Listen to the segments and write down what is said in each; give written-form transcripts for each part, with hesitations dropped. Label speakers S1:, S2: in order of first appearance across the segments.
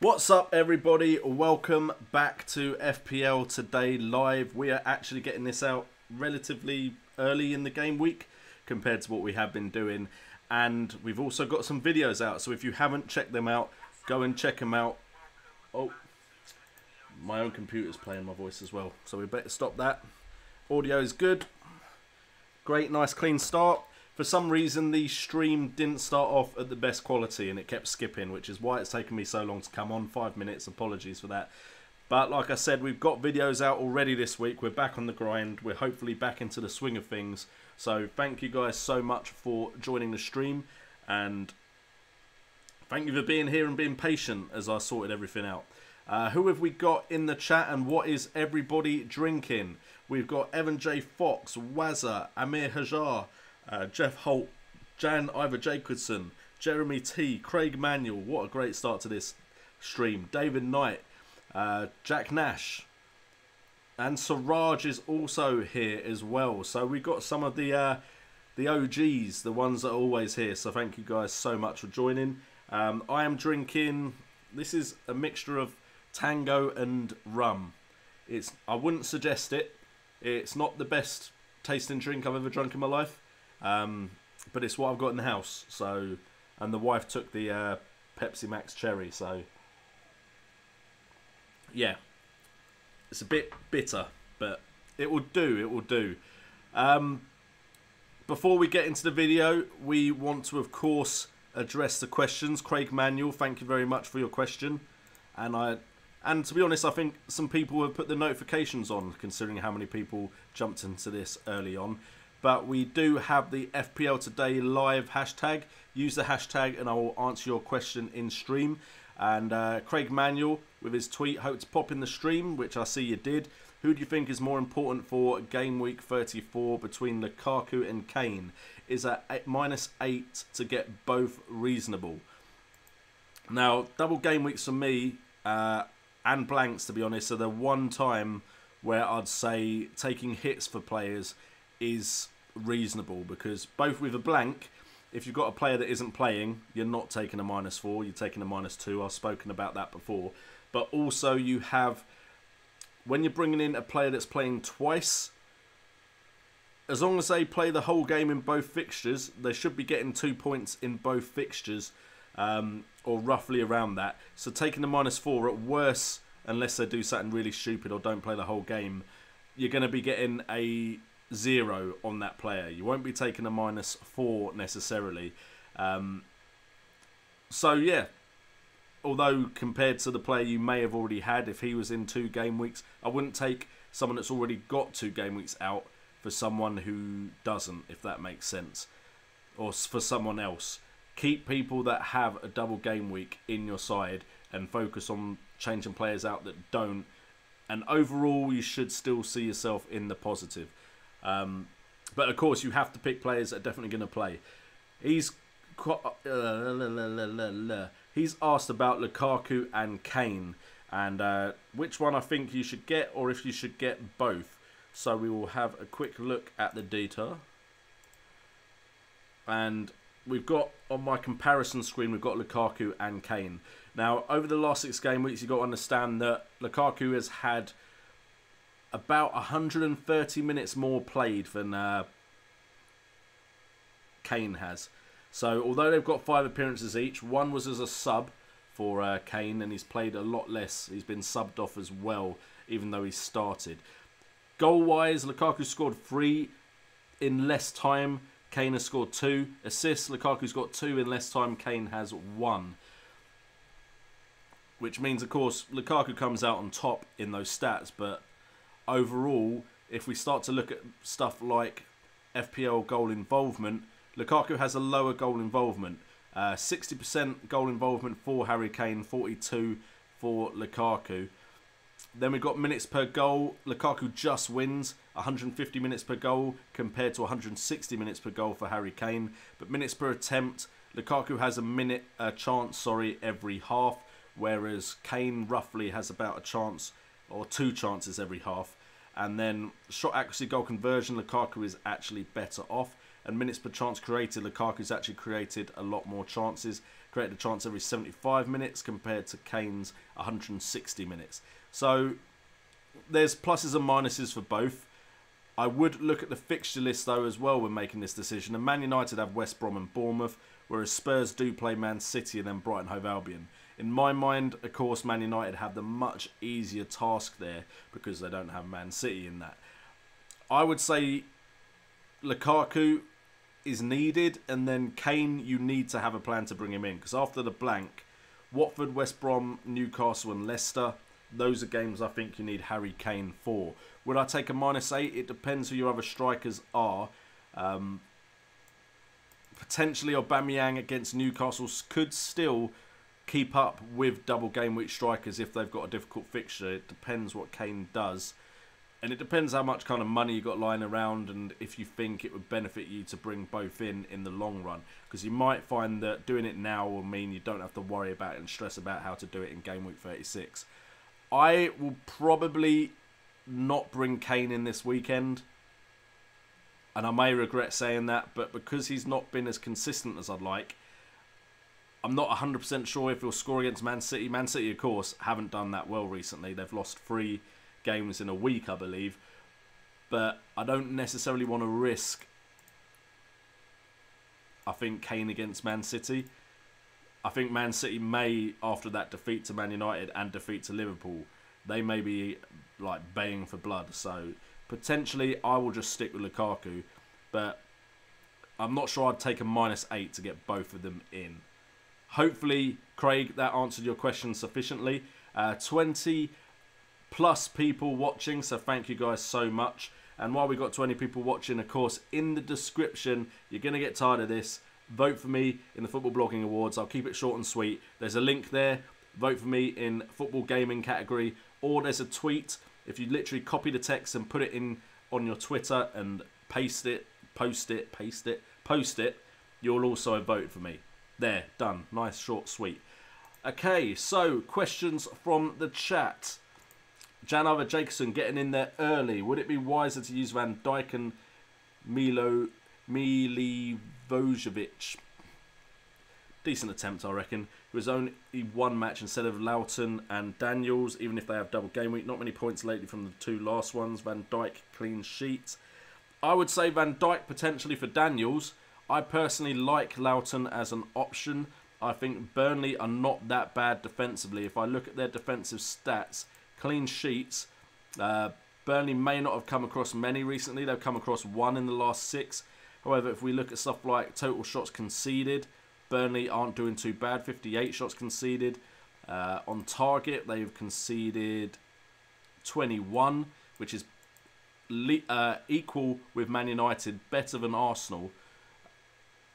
S1: What's up everybody, welcome back to FPL Today Live. We are actually getting this out relatively early in the game week compared to what we have been doing, and we've also got some videos out, so if you haven't checked them out, go and check them out. Oh, my own computer's playing my voice as well, so we better stop that. Audio is good, great, nice clean start. For some reason the stream didn't start off at the best quality and it kept skipping, which is why it's taken me so long to come on. 5 minutes, apologies for that. But like I said, we've got videos out already this week. We're back on the grind. We're hopefully back into the swing of things. So thank you guys so much for joining the stream, and thank you for being here and being patient as I sorted everything out. Who have we got in the chat and what is everybody drinking? We've got Evan J. Fox, Wazza, Amir Hajar, Jeff Holt, Jan Ivor Jacobson, Jeremy T, Craig Manuel. What a great start to this stream. David Knight, Jack Nash, and Siraj is also here as well. So we've got some of the OGs, the ones that are always here. So thank you guys so much for joining. I am drinking, this is a mixture of Tango and rum. I wouldn't suggest it. It's not the best tasting drink I've ever drunk in my life. But it's what I've got in the house, so, and the wife took the Pepsi Max Cherry, so yeah, it's a bit bitter, but it will do, it will do. Before we get into the video, we want to of course address the questions. Craig Manuel, thank you very much for your question, and I And to be honest, I think some people have put the notifications on, considering how many people jumped into this early on. But we do have the FPL Today Live hashtag. Use the hashtag and I will answer your question in stream. And Craig Manuel with his tweet, hope to pop in the stream, which I see you did. Who do you think is more important for Gameweek34 between Lukaku and Kane? Is a -8 to get both reasonable? Now, double game weeks for me and blanks, to be honest, are the one time where I'd say taking hits for players is reasonable, because both with a blank, if you've got a player that isn't playing, you're not taking a -4, you're taking a -2. I've spoken about that before. But also you have, when you're bringing in a player that's playing twice, as long as they play the whole game in both fixtures, they should be getting 2 points in both fixtures, or roughly around that. So taking the -4 at worst, unless they do something really stupid or don't play the whole game, you're going to be getting a 0 on that player. You won't be taking a -4 necessarily. So yeah, although compared to the player you may have already had, if he was in 2 game weeks, I wouldn't take someone that's already got 2 game weeks out for someone who doesn't, if that makes sense, or for someone else. Keep people that have a double game week in your side and focus on changing players out that don't. And overall, you should still see yourself in the positive. But of course, you have to pick players that are definitely going to play. He's asked about Lukaku and Kane, and which one I think you should get, or if you should get both. So we will have a quick look at the data. And we've got, on my comparison screen, we've got Lukaku and Kane. Now, over the last 6 game weeks, you've got to understand that Lukaku has had about 130 minutes more played than Kane has. So, although they've got 5 appearances each, one was as a sub for Kane, and he's played a lot less. He's been subbed off as well, even though he started. Goal-wise, Lukaku scored 3 in less time. Kane has scored 2 assists. Lukaku's got 2 in less time. Kane has 1. Which means, of course, Lukaku comes out on top in those stats. But overall, if we start to look at stuff like FPL goal involvement, Lukaku has a lower goal involvement. 60% goal involvement for Harry Kane, 42 for Lukaku. Then we've got minutes per goal. Lukaku just wins 150 minutes per goal compared to 160 minutes per goal for Harry Kane. But minutes per attempt, Lukaku has a chance every half, whereas Kane roughly has about a chance or 2 chances every half. And then shot accuracy, goal conversion, Lukaku is actually better off. And minutes per chance created, Lukaku's actually created a lot more chances. Created a chance every 75 minutes compared to Kane's 160 minutes. So there's pluses and minuses for both. I would look at the fixture list though as well when making this decision. And Man United have West Brom and Bournemouth, whereas Spurs do play Man City and then Brighton Hove Albion. In my mind, of course, Man United have the much easier task there because they don't have Man City in that. I would say Lukaku is needed, and then Kane, you need to have a plan to bring him in, because after the blank, Watford, West Brom, Newcastle and Leicester, those are games I think you need Harry Kane for. Would I take a -8? It depends who your other strikers are. Potentially Aubameyang against Newcastle could still keep up with double game week strikers if they've got a difficult fixture. It depends what Kane does. And it depends how much kind of money you got lying around, and if you think it would benefit you to bring both in the long run. Because you might find that doing it now will mean you don't have to worry about it and stress about how to do it in Game Week 36. I will probably not bring Kane in this weekend. And I may regret saying that, but because he's not been as consistent as I'd like, I'm not 100% sure if he'll score against Man City. Man City, of course, haven't done that well recently. They've lost 3 games in a week, I believe. But I don't necessarily want to risk, I think, Kane against Man City. I think Man City may, after that defeat to Man United and defeat to Liverpool, they may be like baying for blood. So potentially I will just stick with Lukaku. But I'm not sure I'd take a -8 to get both of them in. Hopefully, Craig, that answered your question sufficiently. 20 plus people watching, so thank you guys so much. And while we got 20 people watching, of course, in the description, you're going to get tired of this. Vote for me in the Football Blogging Awards. I'll keep it short and sweet. There's a link there. Vote for me in Football Gaming category. Or there's a tweet. If you literally copy the text and put it in on your Twitter and post it, you'll also vote for me. There, done. Nice, short, sweet. Okay, so questions from the chat. Jan Other Jacobson getting in there early. Would it be wiser to use Van Dijk and Milivojevic? Decent attempt, I reckon. It was only one match instead of Loughton and Daniels, even if they have double game week. Not many points lately from the two last ones. Van Dijk, clean sheet. I would say Van Dijk potentially for Daniels. I personally like Loughton as an option. I think Burnley are not that bad defensively. If I look at their defensive stats, clean sheets, Burnley may not have come across many recently. They've come across one in the last 6. However, if we look at stuff like total shots conceded, Burnley aren't doing too bad. 58 shots conceded. On target, they've conceded 21, which is equal with Man United, better than Arsenal.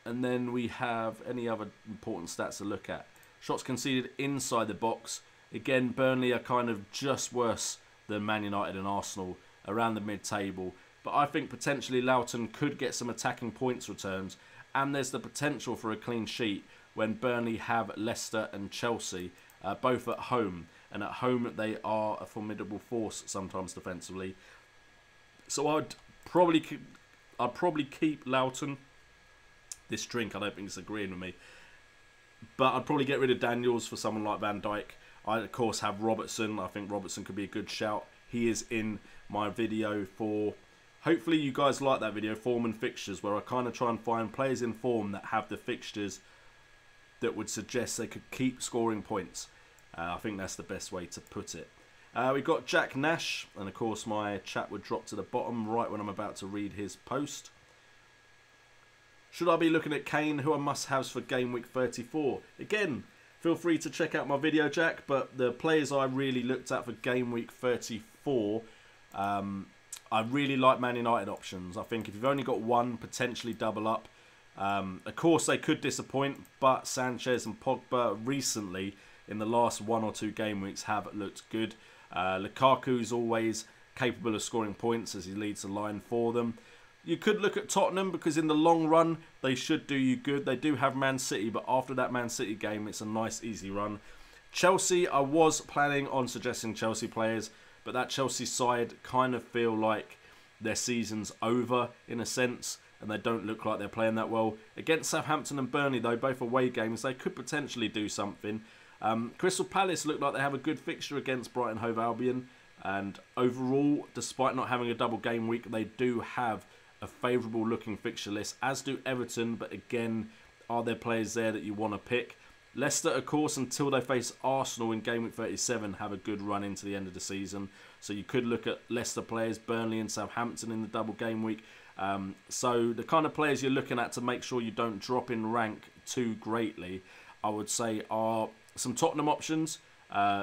S1: And then we have any other important stats to look at. Shots conceded inside the box. Again, Burnley are kind of just worse than Man United and Arsenal around the mid-table. But I think potentially Loughton could get some attacking points returns. And there's the potential for a clean sheet when Burnley have Leicester and Chelsea, both at home. And at home, they are a formidable force sometimes defensively. So I'd probably keep Loughton. This drink, I don't think it's agreeing with me. But I'd probably get rid of Daniels for someone like Van Dijk. I, of course, have Robertson. I think Robertson could be a good shout. He is in my video for... Hopefully you guys like that video, Form and Fixtures, where I kind of try and find players in form that have the fixtures that would suggest they could keep scoring points. I think that's the best way to put it. We've got Jack Nash, and of course my chat would drop to the bottom right when I'm about to read his post. Should I be looking at Kane, who are must-haves for Gameweek 34? Again, feel free to check out my video, Jack, but the players I really looked at for Gameweek 34, I really like Man United options. I think if you've only got one, potentially double up. Of course, they could disappoint, but Sanchez and Pogba recently, in the last 1 or 2 game weeks, have looked good. Lukaku is always capable of scoring points as he leads the line for them. You could look at Tottenham because in the long run, they should do you good. They do have Man City, but after that Man City game, it's a nice, easy run. Chelsea, I was planning on suggesting Chelsea players, but that Chelsea side kind of feel like their season's over in a sense, and they don't look like they're playing that well. Against Southampton and Burnley, though, both away games, they could potentially do something. Crystal Palace look like they have a good fixture against Brighton Hove Albion, and overall, despite not having a double game week, they do have a favourable looking fixture list, as do Everton, but again, are there players there that you want to pick? Leicester, of course, until they face Arsenal in Game Week 37, have a good run into the end of the season. So you could look at Leicester players, Burnley and Southampton in the double game week. So the kind of players you're looking at to make sure you don't drop in rank too greatly, I would say, are some Tottenham options.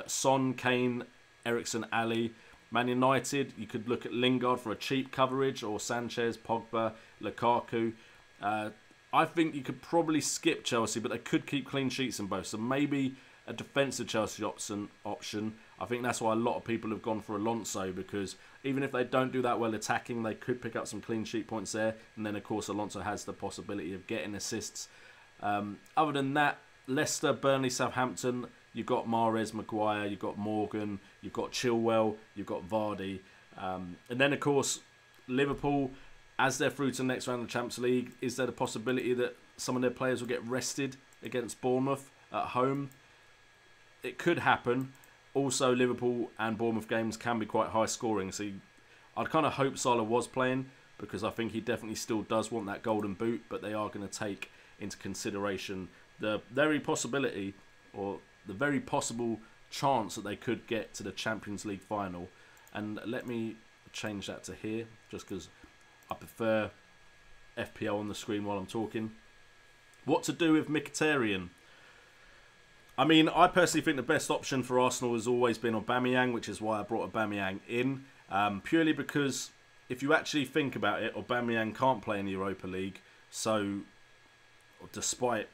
S1: Son, Kane, Eriksen, Ali. Man United, you could look at Lingard for a cheap coverage, or Sanchez, Pogba, Lukaku. I think you could probably skip Chelsea, but they could keep clean sheets in both. So maybe a defensive Chelsea option. I think that's why a lot of people have gone for Alonso, because even if they don't do that well attacking, they could pick up some clean sheet points there. And then, of course, Alonso has the possibility of getting assists. Other than that, Leicester, Burnley, Southampton, you've got Mahrez, Maguire, you've got Morgan, you've got Chilwell, you've got Vardy. And then, of course, Liverpool, as they're through to the next round of the Champions League, is there the possibility that some of their players will get rested against Bournemouth at home? It could happen. Also, Liverpool and Bournemouth games can be quite high scoring. So I'd kind of hope Salah was playing, because I think he definitely still does want that golden boot, but they are going to take into consideration the very possibility, or the very possible chance, that they could get to the Champions League final. And let me change that to here, just because I prefer FPL on the screen while I'm talking. What to do with Mkhitaryan? I mean, I personally think the best option for Arsenal has always been Aubameyang, which is why I brought Aubameyang in. Purely because if you actually think about it, Aubameyang can't play in the Europa League. So, despite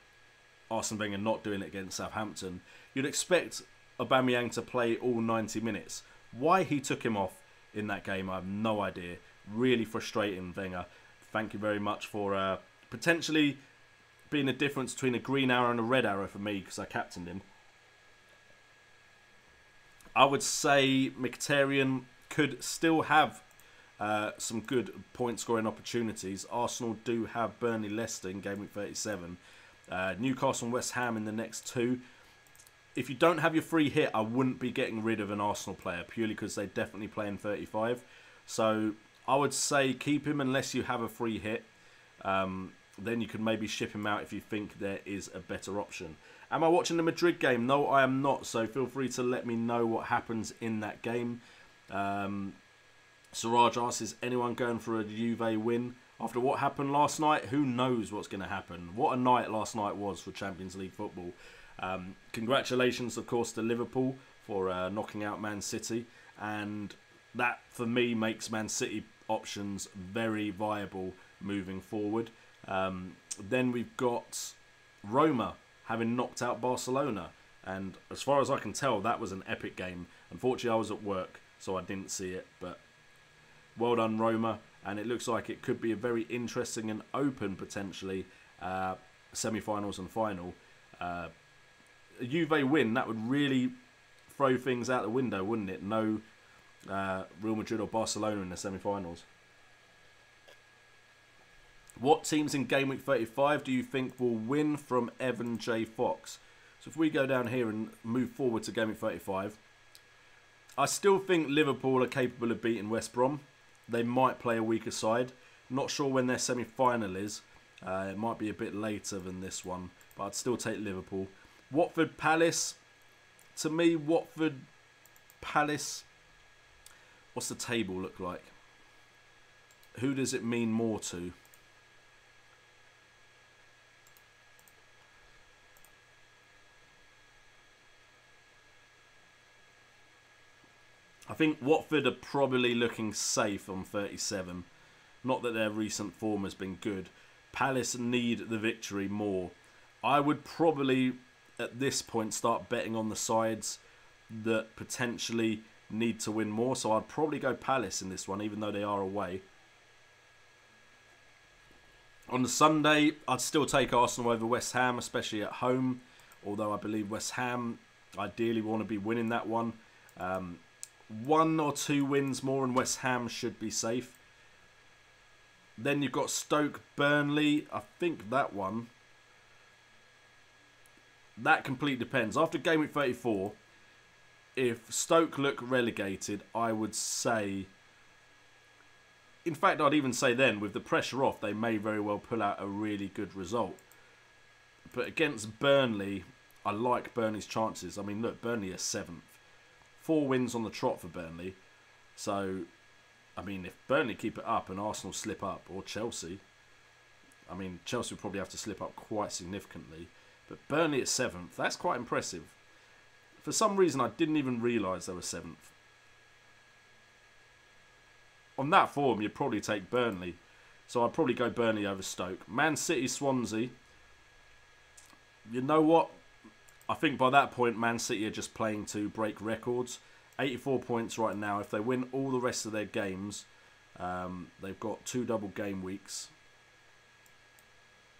S1: Arsene Wenger not doing it against Southampton, you'd expect Aubameyang to play all 90 minutes. Why he took him off in that game, I have no idea. Really frustrating, Wenger. Thank you very much for potentially being the difference between a green arrow and a red arrow for me, because I captained him. I would say Mkhitaryan could still have some good point scoring opportunities. Arsenal do have Burnley, Leicester in Gameweek 37. Newcastle and West Ham in the next 2. If you don't have your free hit, I wouldn't be getting rid of an Arsenal player, purely because they definitely play in 35. So I would say keep him unless you have a free hit. Then you can maybe ship him out if you think there is a better option. Am I watching the Madrid game? No, I am not. So feel free to let me know what happens in that game. Siraj asks, is anyone going for a Juve win? After what happened last night, who knows what's going to happen? What a night last night was for Champions League football. Congratulations, of course, to Liverpool for knocking out Man City. And that, for me, makes Man City options very viable moving forward. Then we've got Roma having knocked out Barcelona. And as far as I can tell, that was an epic game. Unfortunately, I was at work, so I didn't see it. But well done, Roma. And it looks like it could be a very interesting and open, potentially, semi-finals and final. A Juve win, that would really throw things out the window, wouldn't it? No Real Madrid or Barcelona in the semi-finals. What teams in Gameweek 35 do you think will win from Evan J. Fox? So if we go down here and move forward to Gameweek 35, I still think Liverpool are capable of beating West Brom. They might play a weaker side. Not sure when their semi-final is. It might be a bit later than this one, but I'd still take Liverpool. Watford Palace. To me, Watford Palace. What's the table look like? Who does it mean more to? I think Watford are probably looking safe on 37. Not that their recent form has been good. Palace need the victory more. I would probably, at this point, start betting on the sides that potentially need to win more. So I'd probably go Palace in this one, even though they are away. On the Sunday, I'd still take Arsenal over West Ham, especially at home. Although I believe West Ham ideally want to be winning that one. 1 or 2 wins more and West Ham should be safe. Then you've got Stoke, Burnley. I think that one, that completely depends. After Gameweek 34, if Stoke look relegated, I would say, in fact, I'd even say then, with the pressure off, they may very well pull out a really good result. But against Burnley, I like Burnley's chances. I mean, look, Burnley are 7th. 4 wins on the trot for Burnley. So, I mean, if Burnley keep it up and Arsenal slip up, or Chelsea, I mean, Chelsea will probably have to slip up quite significantly. But Burnley at 7th, that's quite impressive. For some reason, I didn't even realise they were 7th. On that form, you'd probably take Burnley. So I'd probably go Burnley over Stoke. Man City, Swansea. You know what? I think by that point, Man City are just playing to break records. 84 points right now. If they win all the rest of their games, they've got 2 double game weeks.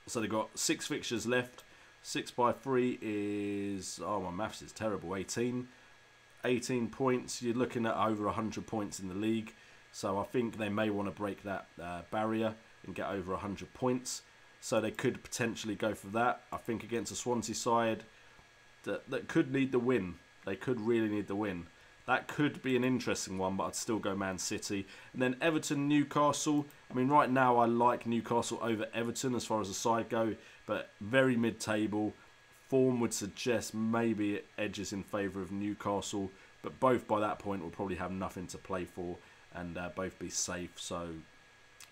S1: So they've got 6 fixtures left. 6 by 3 is, oh, my maths is terrible, 18. 18 points. You're looking at over 100 points in the league. So I think they may want to break that barrier and get over 100 points. So they could potentially go for that. I think against a Swansea side that could need the win. They could really need the win. That could be an interesting one, but I'd still go Man City. And then Everton, Newcastle. I mean, right now I like Newcastle over Everton as far as the side go, but very mid-table. Form would suggest maybe it edges in favour of Newcastle, but both by that point will probably have nothing to play for and both be safe. So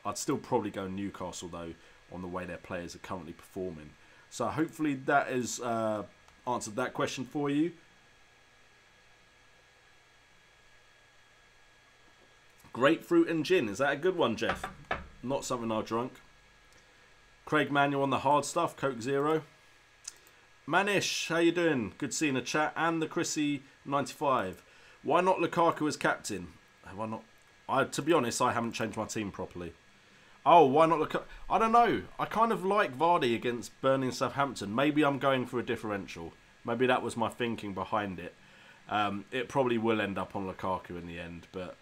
S1: I'd still probably go Newcastle, though, on the way their players are currently performing. So hopefully that is answered that question for you. Grapefruit and gin. Is that a good one, Jeff? Not something I've drunk. Craig Manuel on the hard stuff. Coke Zero. Manish, how you doing? Good seeing the chat. And the Chrissy95. Why not Lukaku as captain? Why not? To be honest, I haven't changed my team properly. Oh, why not Lukaku? I don't know. I kind of like Vardy against Burnley and Southampton. Maybe I'm going for a differential. Maybe that was my thinking behind it. It probably will end up on Lukaku in the end, but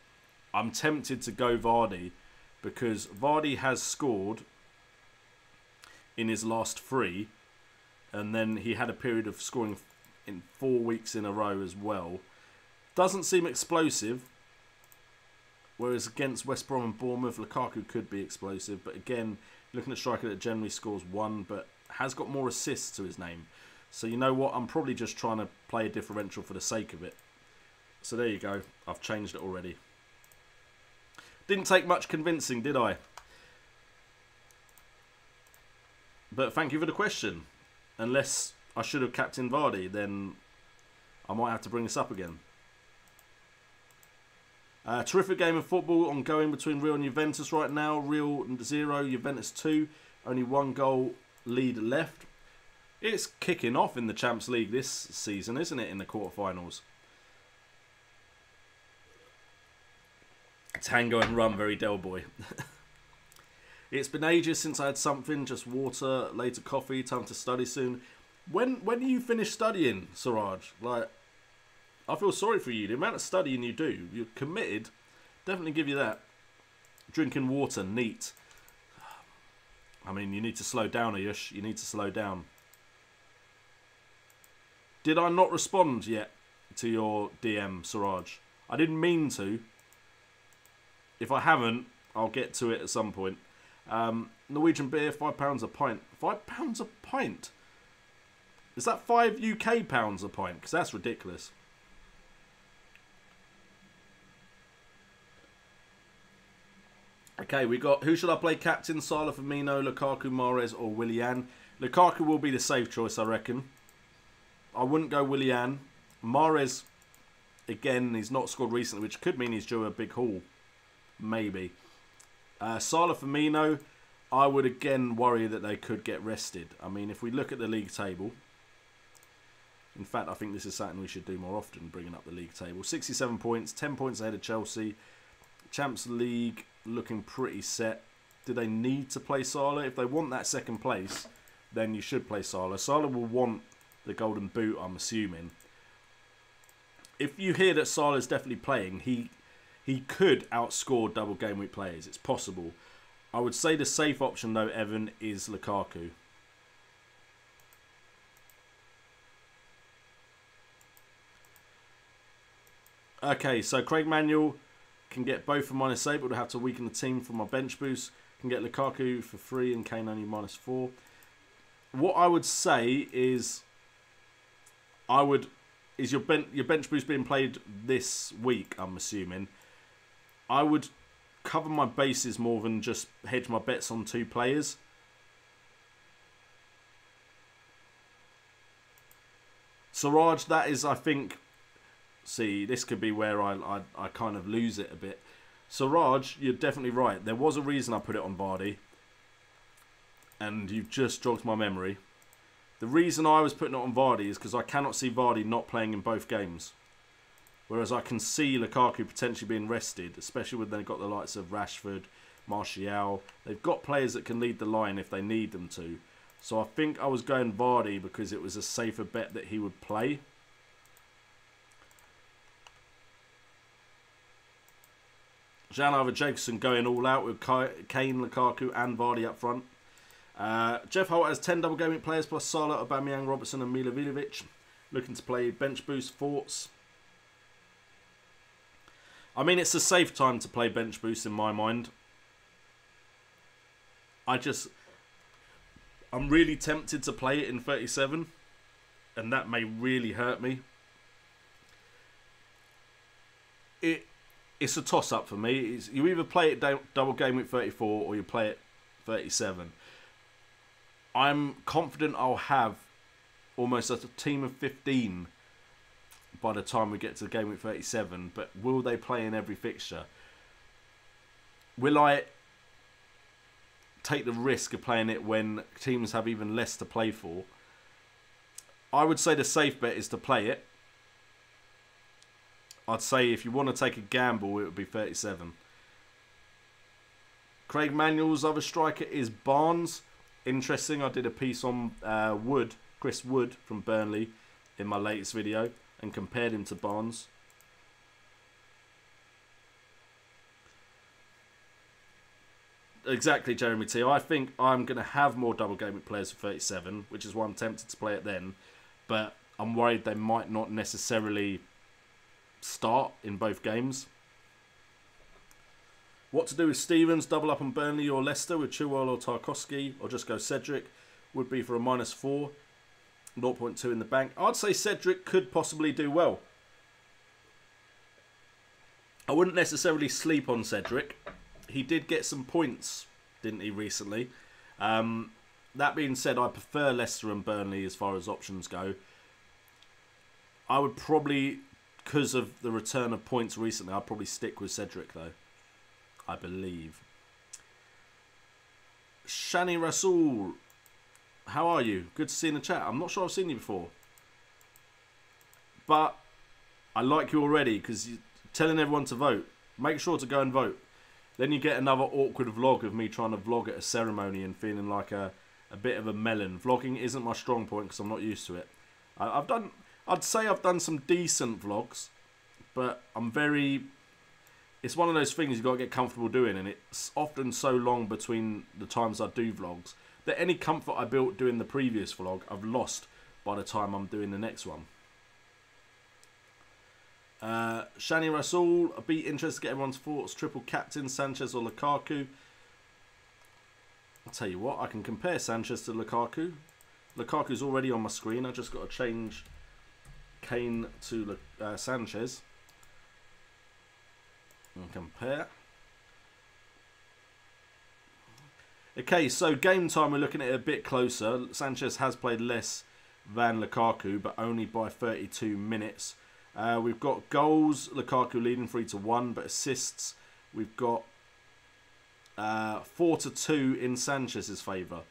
S1: I'm tempted to go Vardy because Vardy has scored in his last 3, and then he had a period of scoring in 4 weeks in a row as well. Doesn't seem explosive, whereas against West Brom and Bournemouth, Lukaku could be explosive. But again, looking at a striker that generally scores 1, but has got more assists to his name. So you know what? I'm probably just trying to play a differential for the sake of it. So there you go. I've changed it already. Didn't take much convincing, did I? But thank you for the question. Unless I should have captained Vardy, then I might have to bring this up again. Terrific game of football ongoing between Real and Juventus right now. Real 0, Juventus 2. Only 1 goal lead left. It's kicking off in the Champions League this season, isn't it, in the quarterfinals? Tango and rum, very Del Boy. It's been ages since I had something, just water, later coffee, time to study soon. When do you finish studying, Siraj? Like, I feel sorry for you. The amount of studying you do, you're committed. Definitely give you that. Drinking water, neat. I mean, you need to slow down, Ayush. You need to slow down. Did I not respond yet to your DM, Siraj? I didn't mean to. If I haven't, I'll get to it at some point. Norwegian beer, £5 a pint. £5 a pint? Is that 5 UK pounds a pint? Because that's ridiculous. Okay, we got who should I play captain? Salah, Firmino, Lukaku, Mahrez, or Willian? Lukaku will be the safe choice, I reckon. I wouldn't go Willian. Mahrez, again, he's not scored recently, which could mean he's due a big haul. Maybe. Salah, Firmino, I would again worry that they could get rested. I mean, if we look at the league table, in fact, I think this is something we should do more often, bringing up the league table. 67 points, 10 points ahead of Chelsea. Champions League looking pretty set. Do they need to play Salah? If they want that second place, then you should play Salah. Salah will want the golden boot, I'm assuming. If you hear that Salah's definitely playing, he could outscore double game week players. It's possible. I would say the safe option, though, Evan, is Lukaku. Okay, so Craig Manuel can get both for -8, but would have to weaken the team for my bench boost. Can get Lukaku for 3 and Kane only -4. What I would say is, is your bench boost being played this week, I'm assuming. I would cover my bases more than just hedge my bets on 2 players. Siraj, that is, I think... See, this could be where I kind of lose it a bit. Siraj, you're definitely right. There was a reason I put it on Vardy. And you've just jogged my memory. The reason I was putting it on Vardy is because I cannot see Vardy not playing in both games. Whereas I can see Lukaku potentially being rested, especially when they've got the likes of Rashford, Martial. They've got players that can lead the line if they need them to. So I think I was going Vardy because it was a safer bet that he would play. Jan-Iver Jacobson going all out with Kane, Lukaku and Vardy up front. Jeff Holt has 10 double gaming players plus Salah, Aubameyang, Robertson and Milivojevic. Looking to play bench boost. Thoughts? I mean, it's a safe time to play bench boost in my mind. I'm really tempted to play it in 37. And that may really hurt me. It's a toss-up for me. You either play it double game week 34 or you play it 37. I'm confident I'll have almost a team of 15 by the time we get to game week 37. But will they play in every fixture? Will I take the risk of playing it when teams have even less to play for? I would say the safe bet is to play it. I'd say if you want to take a gamble, it would be 37. Craig Manuel's other striker is Barnes. Interesting, I did a piece on Chris Wood from Burnley in my latest video and compared him to Barnes. Exactly, Jeremy T. I think I'm going to have more double game week players for 37, which is why I'm tempted to play it then. But I'm worried they might not necessarily start in both games. What to do with Stevens? Double up on Burnley or Leicester with Chilwell or Tarkowski, or just go Cedric? Would be for a -4, 0.2 in the bank. I'd say Cedric could possibly do well. I wouldn't necessarily sleep on Cedric. He did get some points, didn't he, recently? That being said, I prefer Leicester and Burnley as far as options go. I would probably, because of the return of points recently, I'd probably stick with Cedric, though. I believe. Shani Rasool, how are you? Good to see you in the chat. I'm not sure I've seen you before. But I like you already because you're telling everyone to vote. Make sure to go and vote. Then you get another awkward vlog of me trying to vlog at a ceremony and feeling like a bit of a melon. Vlogging isn't my strong point because I'm not used to it. I'd say I've done some decent vlogs, but it's one of those things you've got to get comfortable doing, and it's often so long between the times I do vlogs that any comfort I built doing the previous vlog, I've lost by the time I'm doing the next one. Shani Rasool, I'd be interested to get everyone's thoughts. Triple captain, Sanchez or Lukaku? I'll tell you what, I can compare Sanchez to Lukaku. Lukaku's already on my screen. I just got to change Kane to Sanchez. And compare. Okay, so game time, we're looking at it a bit closer. Sanchez has played less than Lukaku, but only by 32 minutes. We've got goals, Lukaku leading 3-1, but assists, we've got 4-2 in Sanchez's favour.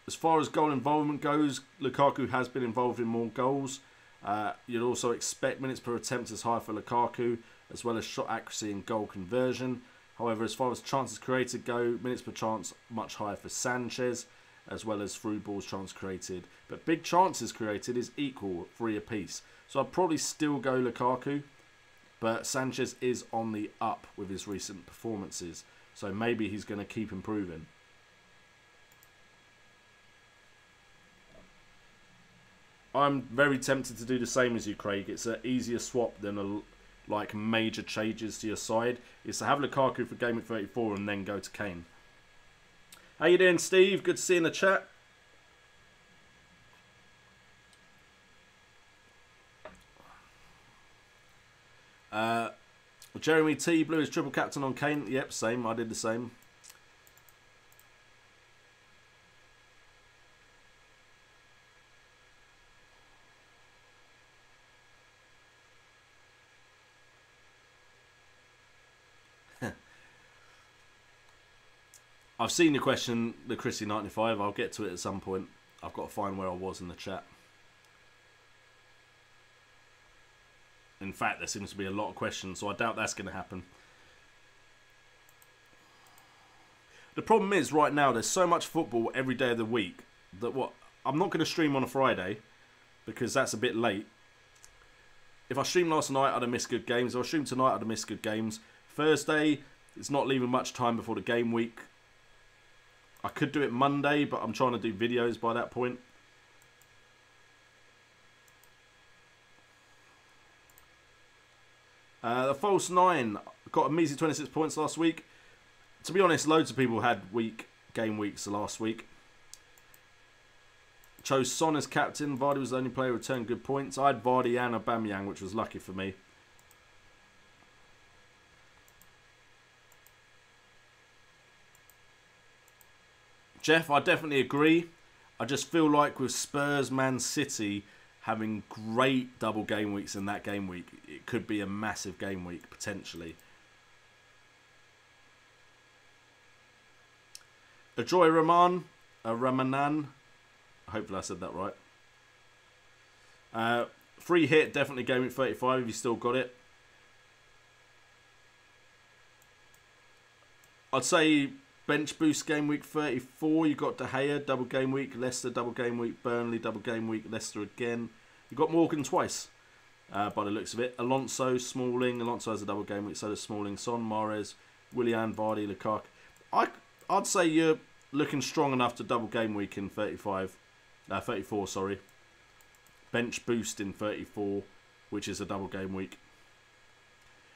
S1: As far as goal involvement goes, Lukaku has been involved in more goals. You'd also expect minutes per attempt as high for Lukaku, as well as shot accuracy and goal conversion. However, as far as chances created go, minutes per chance much higher for Sanchez, as well as through balls chance created. But big chances created is equal, 3 apiece. So I'd probably still go Lukaku, but Sanchez is on the up with his recent performances. So maybe he's going to keep improving. I'm very tempted to do the same as you, Craig. It's an easier swap than like major changes to your side. It's to have Lukaku for Gameweek34 and then go to Kane. How you doing, Steve? Good to see you in the chat. Jeremy T. Blue is triple captain on Kane. Yep, same. I did the same. I've seen your question, the Chrissy95. I'll get to it at some point. I've got to find where I was in the chat. In fact, there seems to be a lot of questions, so I doubt that's going to happen. The problem is, right now, there's so much football every day of the week that I'm not going to stream on a Friday because that's a bit late. If I streamed last night, I'd have missed good games. If I streamed tonight, I'd have missed good games. Thursday, it's not leaving much time before the game week. I could do it Monday, but I'm trying to do videos by that point. The false 9 got a measly 26 points last week. To be honest, loads of people had game weeks last week. Chose Son as captain. Vardy was the only player who returned good points. I had Vardy and Aubameyang, which was lucky for me. Jeff, I definitely agree. I just feel like with Spurs, Man City having great double game weeks in that game week, it could be a massive game week potentially. Ajoy Ramanan. Hopefully I said that right. Free hit, definitely game week 35 if you still got it. I'd say bench boost game week 34. You got De Gea double game week, Leicester double game week, Burnley double game week, Leicester again. You got Morgan twice, by the looks of it. Alonso, Smalling. Alonso has a double game week, so does Smalling. Son, Mahrez, Willian, Vardy, Lukaku. I'd say you're looking strong enough to double game week in 34. Sorry. Bench boost in 34, which is a double game week.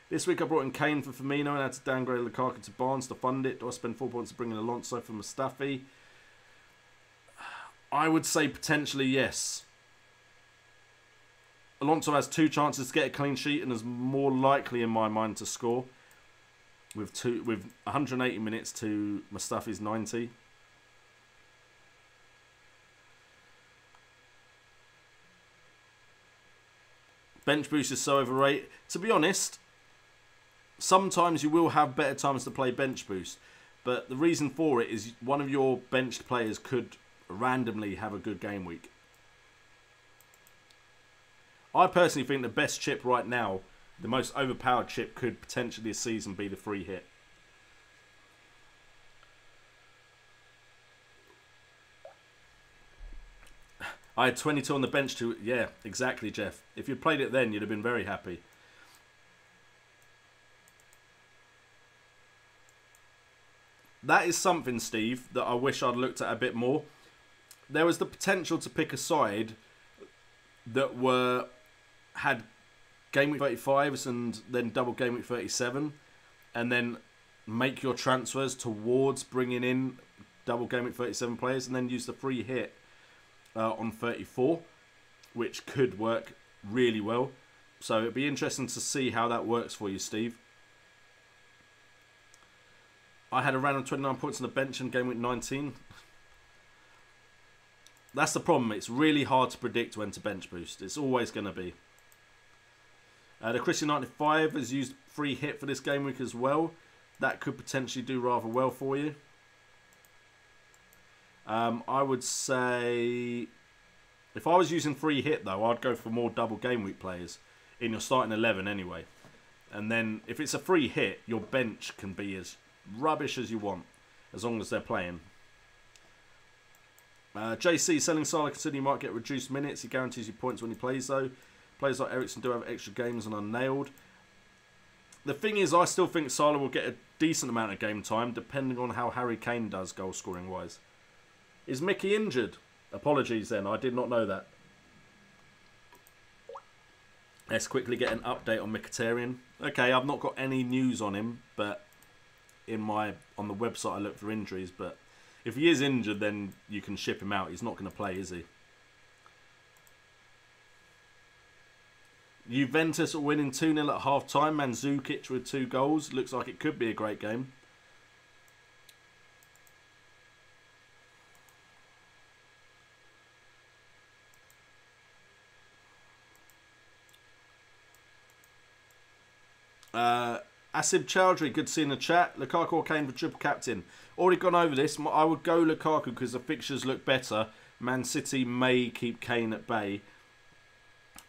S1: This week I brought in Kane for Firmino and had to downgrade Lukaku to Barnes to fund it. Do I spend 4 points to bring in Alonso for Mustafi? I would say potentially yes. Alonso has 2 chances to get a clean sheet and is more likely in my mind to score with 180 minutes to Mustafi's 90. Bench boost is so overrated. To be honest, sometimes you will have better times to play bench boost, but the reason for it is one of your benched players could randomly have a good game week. I personally think the best chip right now, the most overpowered chip, could potentially this season be the free hit. I had 22 on the bench too. Yeah, exactly, Jeff. If you'd played it then, you'd have been very happy. That is something, Steve, that I wish I'd looked at a bit more. There was the potential to pick a side that had game week 35s and then double game week 37, and then make your transfers towards bringing in double game week 37 players, and then use the free hit on 34, which could work really well. So it'd be interesting to see how that works for you, Steve. I had a random 29 points on the bench in game week 19. That's the problem. It's really hard to predict when to bench boost. It's always going to be. The Christian 95 has used free hit for this game week as well. That could potentially do rather well for you. I would say, if I was using free hit though, I'd go for more double game week players in your starting 11 anyway. And then if it's a free hit, your bench can be as rubbish as you want, as long as they're playing. JC, selling Salah considering you might get reduced minutes. He guarantees you points when he plays though. Players like Eriksen do have extra games and are nailed. The thing is, I still think Salah will get a decent amount of game time, depending on how Harry Kane does goal scoring wise. Is Mickey injured? Apologies then, I did not know that. Let's quickly get an update on Mkhitaryan. Okay, I've not got any news on him, but on the website I look for injuries. But if he is injured, then you can ship him out. He's not going to play, is he? Juventus are winning 2-0 at half-time. Mandzukic with 2 goals. Looks like it could be a great game. Asib Chowdhury, good to see in the chat. Lukaku or Kane for triple captain. Already gone over this. I would go Lukaku because the fixtures look better. Man City may keep Kane at bay.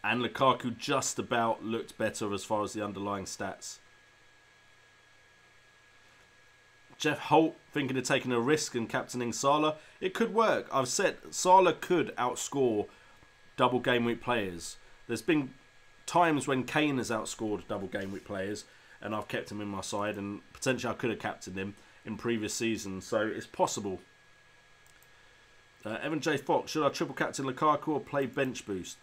S1: And Lukaku just about looked better as far as the underlying stats. Jeff Holt thinking of taking a risk and captaining Salah. It could work. I've said Salah could outscore double game week players. There's been times when Kane has outscored double game week players and I've kept him in my side, and potentially I could have captained him in previous seasons, so it's possible. Evan J. Fox, should I triple captain Lukaku or play bench boost?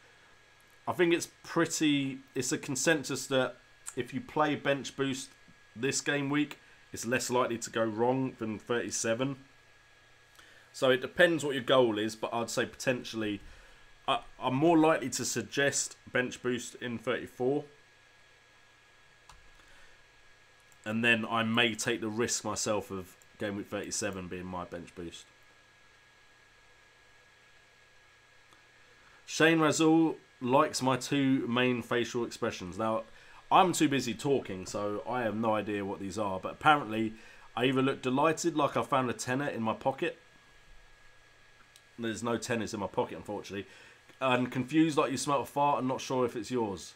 S1: I think it's a consensus that if you play bench boost this game week, it's less likely to go wrong than 37. So it depends what your goal is, but I'd say potentially I'm more likely to suggest bench boost in 34. And then I may take the risk myself of game week 37 being my bench boost. Shane Razul likes my two main facial expressions. Now, I'm too busy talking, so I have no idea what these are. But apparently, I either look delighted, like I found a tenner in my pocket. There's no tennis in my pocket, unfortunately. And confused, like you smelt a fart and not sure if it's yours.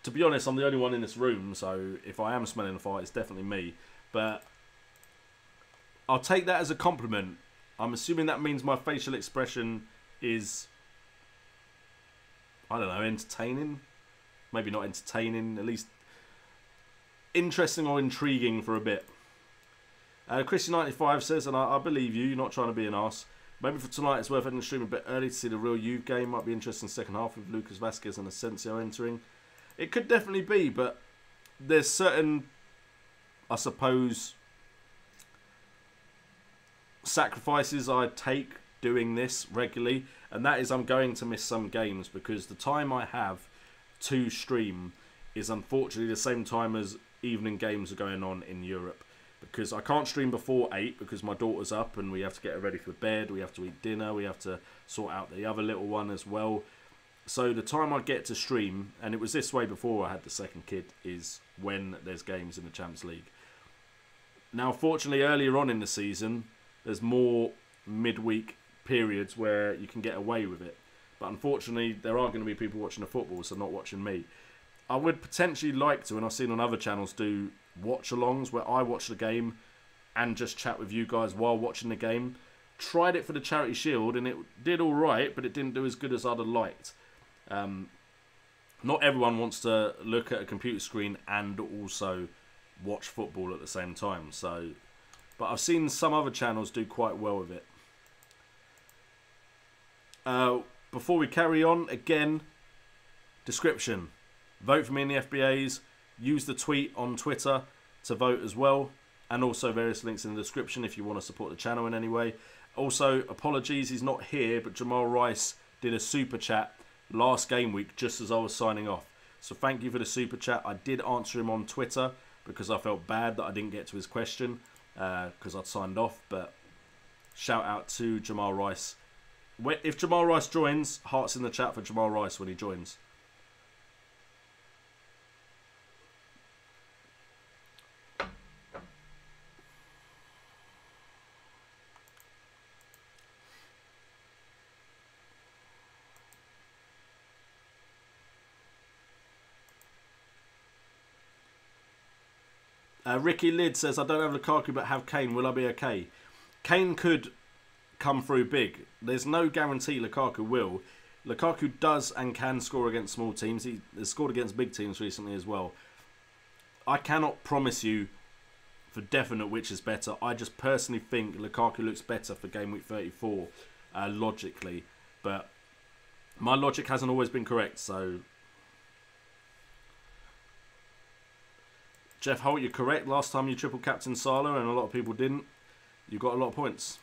S1: To be honest, I'm the only one in this room, so if I am smelling a fart, it's definitely me. But I'll take that as a compliment. I'm assuming that means my facial expression is, I don't know, entertaining? Maybe not entertaining, at least interesting or intriguing for a bit. Chrissy95 says, and I believe you, you're not trying to be an arse. Maybe for tonight it's worth ending the stream a bit early to see the real youth game. Might be interesting second half with Lucas Vazquez and Asensio entering. It could definitely be, but there's certain, I suppose, sacrifices I take doing this regularly, and that is I'm going to miss some games because the time I have to stream is unfortunately the same time as evening games are going on in Europe. Because I can't stream before 8 because my daughter's up and we have to get her ready for bed, we have to eat dinner, we have to sort out the other little one as well. So the time I get to stream, and it was this way before I had the second kid, is when there's games in the Champions League. Now, fortunately, earlier on in the season, there's more midweek periods where you can get away with it. But unfortunately, there are going to be people watching the football, so not watching me. I would potentially like to, and I've seen on other channels, do watch-alongs where I watch the game and just chat with you guys while watching the game. Tried it for the Charity Shield and it did all right, but it didn't do as good as I'd have liked. Not everyone wants to look at a computer screen and also watch football at the same time. So, but I've seen some other channels do quite well with it. Before we carry on, again, description. Vote for me in the FBAs. Use the tweet on Twitter to vote as well. And also various links in the description if you want to support the channel in any way. Also, apologies, he's not here, but Jamal Rice did a super chat last game week just as I was signing off. So thank you for the super chat. I did answer him on Twitter because I felt bad that I didn't get to his question because I'd signed off. But shout out to Jamal Rice. If Jamal Rice joins, hearts in the chat for Jamal Rice when he joins. Ricky Lid says, I don't have Lukaku but have Kane. Will I be okay? Kane could come through big. There's no guarantee Lukaku will. Lukaku does and can score against small teams. He has scored against big teams recently as well. I cannot promise you for definite which is better. I just personally think Lukaku looks better for Gameweek 34 logically. But my logic hasn't always been correct, so... Jeff Holt, you're correct. Last time you triple captain Salah and a lot of people didn't. You got a lot of points.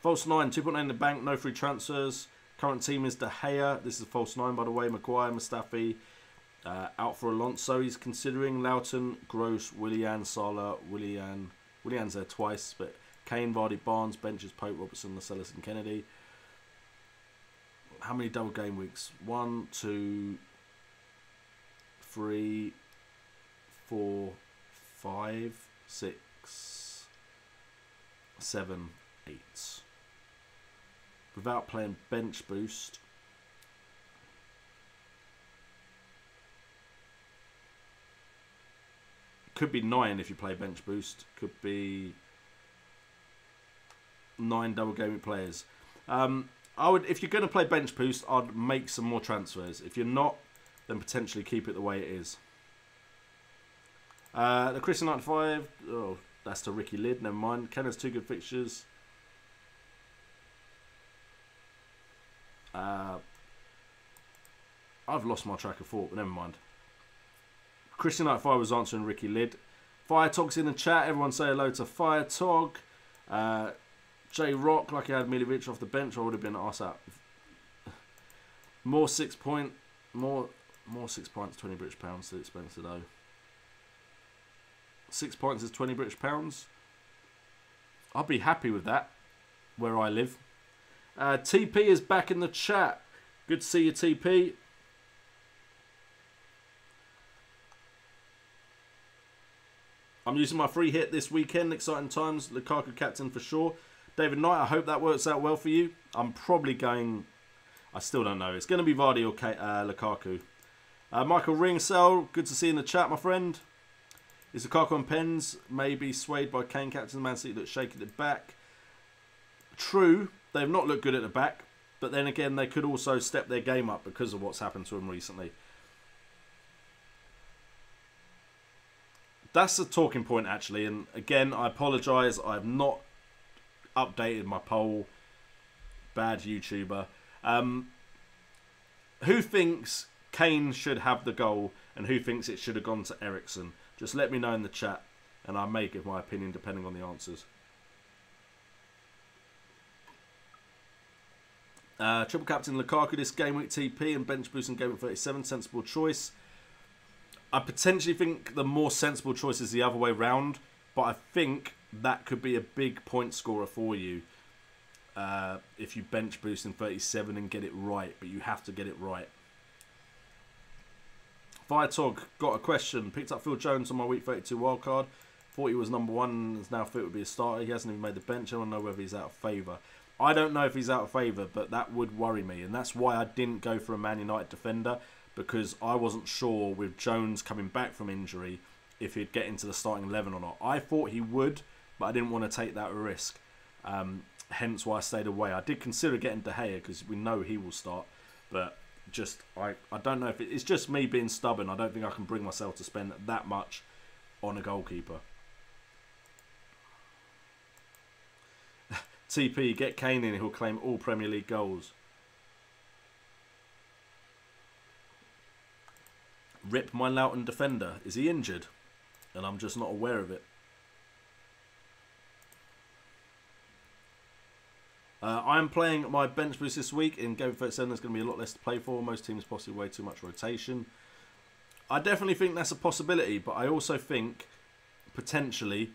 S1: False 9, 2.9 in the bank, no free transfers. Current team is De Gea. This is a false 9, by the way. Maguire, Mustafi, out for Alonso. He's considering Loughton, Gross, Willian, Salah, Willian's there twice, but Kane, Vardy, Barnes, benches, Pope, Robertson, Lascelles and Kennedy. How many double game weeks? 1, 2, 3, 4, 5, 6, 7, 8. Without playing bench boost. Could be 9 if you play bench boost. Could be 9 double gaming players. I would, if you're going to play bench boost, I'd make some more transfers. If you're not, then potentially keep it the way it is. The Christian 95, oh, that's to Ricky Lid, never mind. Ken has 2 good fixtures. I've lost my track of thought, but never mind. Christian 95 was answering Ricky Lid. Fire Tog's in the chat. Everyone say hello to Fire Tog. J Rock, like he had Milovic off the bench, I would have been arse out. More 6 points, 20 British pounds, too expensive though. 6 points is 20 British pounds. I'll be happy with that, where I live. TP is back in the chat. Good to see you, TP. I'm using my free hit this weekend. Exciting times. Lukaku captain for sure. David Knight, I hope that works out well for you. I'm probably going... I still don't know. It's going to be Vardy or Lukaku. Michael Ringsell, good to see you in the chat, my friend. Is Lukaku and Pens maybe swayed by Kane captain? Man City looks shaky at the back. True, they've not looked good at the back. But then again, they could also step their game up because of what's happened to them recently. That's a talking point, actually. And again, I apologise. I have not updated my poll. Bad YouTuber. Who thinks Kane should have the goal and who thinks it should have gone to Eriksen? Just let me know in the chat and I may give my opinion depending on the answers. Triple captain Lukaku this game week TP and bench boost in game week 37. Sensible choice. I potentially think the more sensible choice is the other way round, but I think that could be a big point scorer for you if you bench boost in 37 and get it right, but you have to get it right. Firetog got a question. Picked up Phil Jones on my week 32 wildcard. Thought he was number one and is now fit would be a starter. He hasn't even made the bench. I don't know whether he's out of favour. I don't know if he's out of favour, but that would worry me, and that's why I didn't go for a Man United defender, because I wasn't sure with Jones coming back from injury if he'd get into the starting 11 or not. I thought he would, but I didn't want to take that risk. Hence why I stayed away. I did consider getting De Gea because we know he will start, but just I don't know if it's just me being stubborn. I don't think I can bring myself to spend that much on a goalkeeper. TP, get Kane in, he'll claim all Premier League goals. Rip my Loughton defender. Is he injured? And I'm just not aware of it. I'm playing my bench boost this week. In Game 37, there's going to be a lot less to play for. Most teams possibly way too much rotation. I definitely think that's a possibility, but I also think, potentially,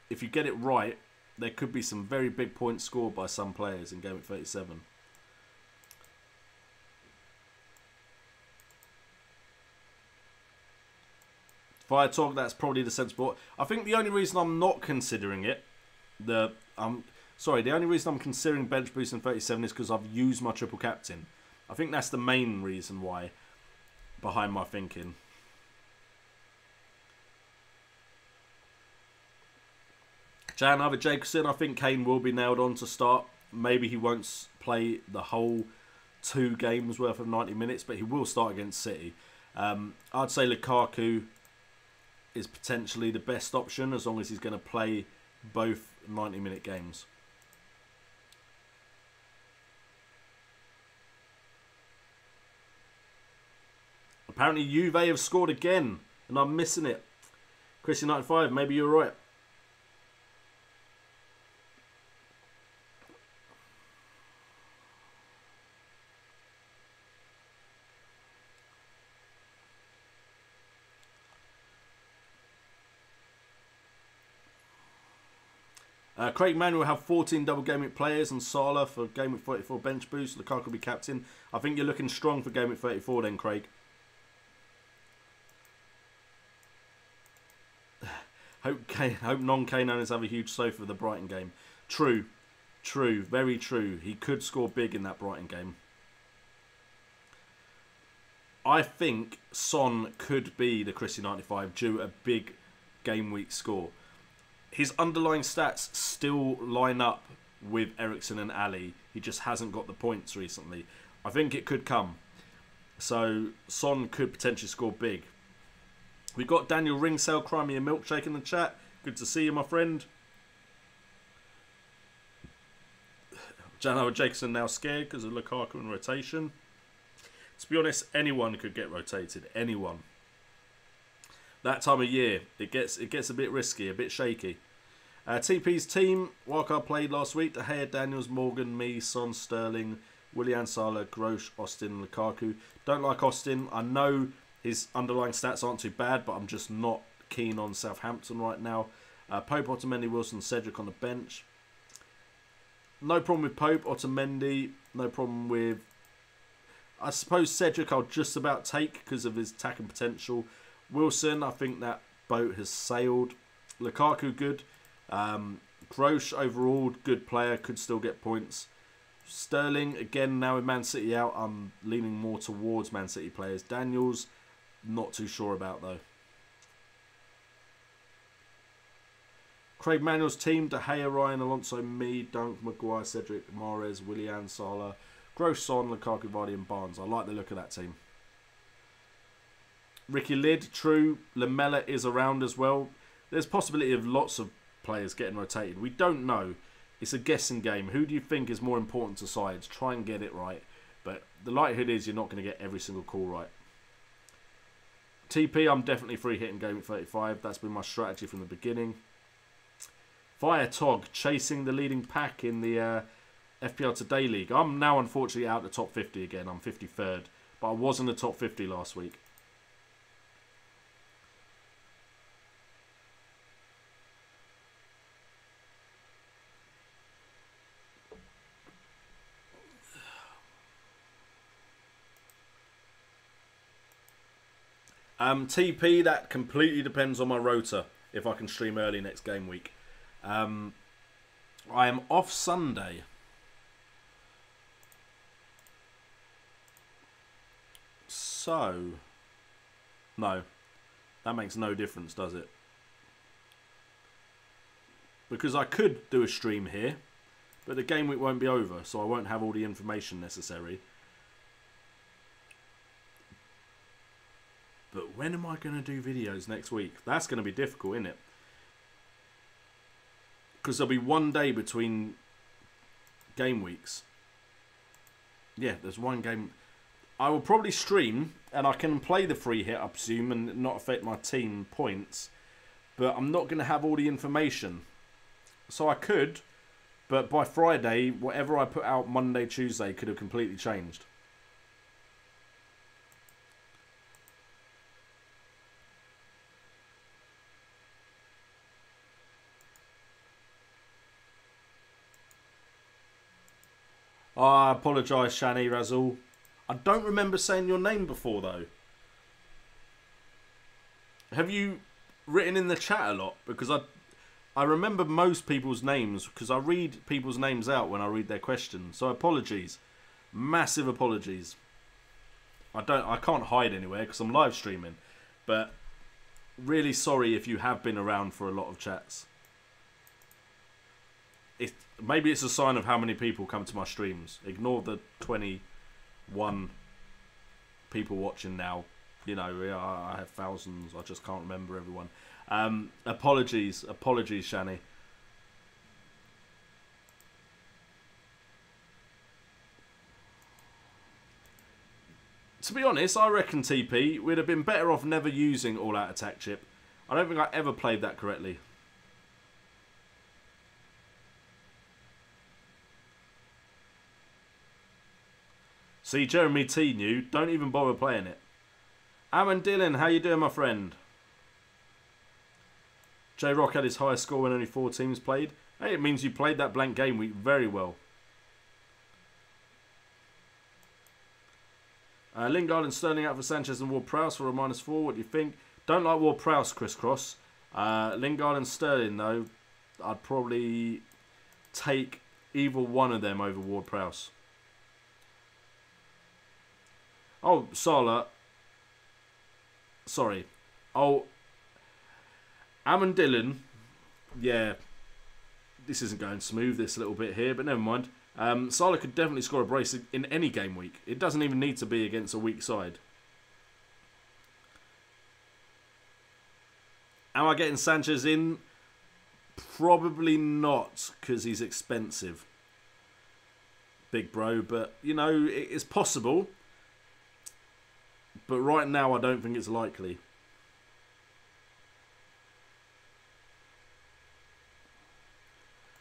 S1: if you get it right, there could be some very big points scored by some players in Game 37. Fire Talk, that's probably the sensible. I think the only reason I'm not considering it, the only reason I'm considering bench boost in 37 is because I've used my triple captain. I think that's the main reason why, behind my thinking. Jan Iver Jacobson, I think Kane will be nailed on to start. Maybe he won't play the whole 2 games worth of 90 minutes, but he will start against City. I'd say Lukaku is potentially the best option as long as he's going to play both 90-minute games. Apparently Juve have scored again and I'm missing it. Christian 95, maybe you're right. Craig Mann will have 14 double game week players and Salah for game week 34 bench boost. Lukaku will be captain. I think you're looking strong for game week 34 then, Craig. Hope non-Kane owners have a huge sofa for the Brighton game. True. True. Very true. He could score big in that Brighton game. I think Son could be the Christie 95 due a big game week score. His underlying stats still line up with Eriksen and Ali. He just hasn't got the points recently. I think it could come. So Son could potentially score big. We've got Daniel Ringsell, Cry Me a Milkshake in the chat. Good to see you, my friend. Jan Jacobson now scared because of Lukaku and rotation. To be honest, anyone could get rotated. Anyone. That time of year, it gets a bit risky, a bit shaky. TP's team, wildcard played last week. De Gea, Daniels, Morgan, me, Son, Sterling, Willian, Salah, Grosh, Austin, Lukaku. Don't like Austin. I know his underlying stats aren't too bad, but I'm just not keen on Southampton right now. Pope, Otamendi, Wilson, Cedric on the bench. No problem with Pope, Otamendi. No problem with... I suppose Cedric I'll just about take because of his attacking potential. Wilson, I think that boat has sailed. Lukaku, good. Grosh, overall, good player. Could still get points. Sterling, again, now with Man City out, I'm leaning more towards Man City players. Daniels, not too sure about, though. Craig Manuel's team, De Gea, Ryan, Alonso, me, Dunk, Maguire, Cedric, Mahrez, Willian, Salah, Gross, Son, Lukaku, Vardy and Barnes. I like the look of that team. Ricky Lid, true. Lamella is around as well. There's possibility of lots of players getting rotated. We don't know. It's a guessing game. Who do you think is more important to sides? Try and get it right. But the likelihood is you're not going to get every single call right. TP, I'm definitely free hitting Gameweek35. That's been my strategy from the beginning. Fire Tog, chasing the leading pack in the FPL Today League. I'm now unfortunately out the top 50 again. I'm 53rd. But I was in the top 50 last week. TP, that completely depends on my rota, if I can stream early next game week. I am off Sunday. So, no, that makes no difference, does it? Because I could do a stream here, but the game week won't be over, so I won't have all the information necessary. But when am I going to do videos next week? That's going to be difficult, isn't it? Because there'll be one day between game weeks. Yeah, there's one game. I will probably stream, and I can play the free hit, I presume, and not affect my team points. But I'm not going to have all the information. So I could, but by Friday, whatever I put out Monday, Tuesday could have completely changed. I apologise, Shani Razul. I don't remember saying your name before, though. Have you written in the chat a lot? Because I remember most people's names, because I read people's names out when I read their questions. So apologies. Massive apologies. I can't hide anywhere because I'm live streaming. But really sorry if you have been around for a lot of chats. Maybe it's a sign of how many people come to my streams. Ignore the 21 people watching now. You know, I have thousands. I just can't remember everyone. Apologies, Shani. To be honest, I reckon TP, we'd have been better off never using all-out attack chip. I don't think I ever played that correctly. See, Jeremy T knew. Don't even bother playing it. Ammon Dillon, how you doing, my friend? J-Rock had his highest score when only 4 teams played. Hey, it means you played that blank game week very well. Lingard and Sterling out for Sanchez and Ward-Prowse for a -4. What do you think? Don't like Ward-Prowse, Crisscross. Lingard and Sterling, though, I'd probably take either one of them over Ward-Prowse. Oh, Salah. Sorry. Oh, Ammon Dillon. Yeah. This isn't going smooth, this little bit here, but never mind. Salah could definitely score a brace in any game week. It doesn't even need to be against a weak side. Am I getting Sanchez in? Probably not, because he's expensive. Big bro, but, you know, it's possible. But right now, I don't think it's likely.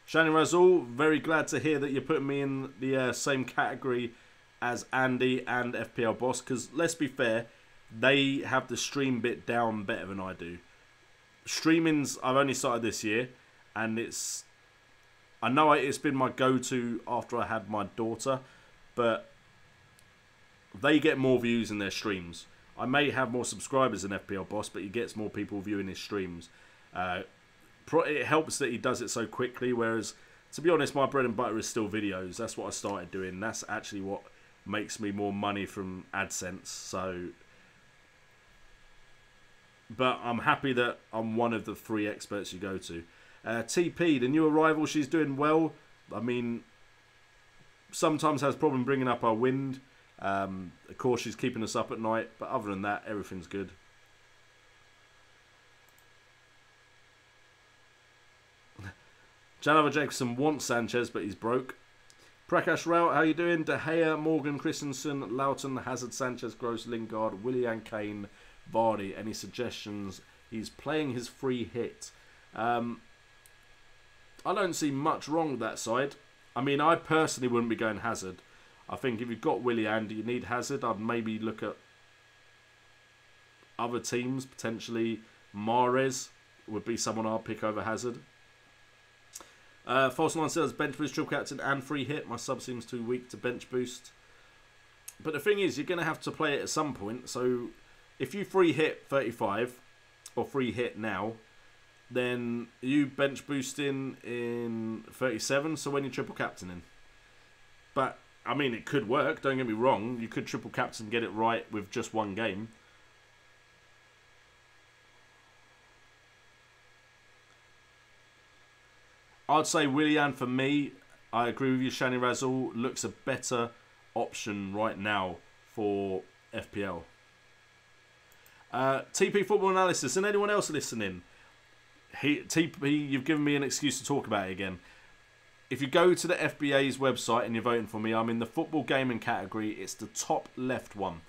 S1: Shannon Razul, very glad to hear that you're putting me in the same category as Andy and FPL Boss. Because let's be fair, they have the stream bit down better than I do. Streaming's, I've only started this year. And I know it's been my go-to after I had my daughter, but they get more views in their streams. I may have more subscribers than FPL Boss, but he gets more people viewing his streams. It helps that he does it so quickly, whereas, to be honest, my bread and butter is still videos. That's what I started doing. That's actually what makes me more money from AdSense. So, but I'm happy that I'm one of the 3 experts you go to. TP, the new arrival, she's doing well. I mean, sometimes has problem bringing up our wind. Of course, she's keeping us up at night, but other than that, everything's good. Janova Jackson wants Sanchez, but he's broke. Prakash Rao, how you doing? De Gea, Morgan, Christensen, Loughton, Hazard, Sanchez, Gross, Lingard, Willian, Kane, Vardy. Any suggestions? He's playing his free hit. I don't see much wrong with that side. I mean, I personally wouldn't be going Hazard. I think if you've got Willian, you need Hazard. I'd maybe look at other teams. Potentially Mahrez would be someone I'll pick over Hazard. False 9 says bench boost, triple captain and free hit. My sub seems too weak to bench boost. But the thing is, you're going to have to play it at some point. So if you free hit 35 or free hit now, then you bench boosting in 37. So when you triple captaining. But I mean, it could work, don't get me wrong. You could triple captain and get it right with just one game. I'd say Willian for me. I agree with you, Shani Razzle. Looks a better option right now for FPL. TP Football Analysis. And anyone else listening? TP, you've given me an excuse to talk about it again. If you go to the FBA's website and you're voting for me, I'm in the football gaming category. It's the top left one.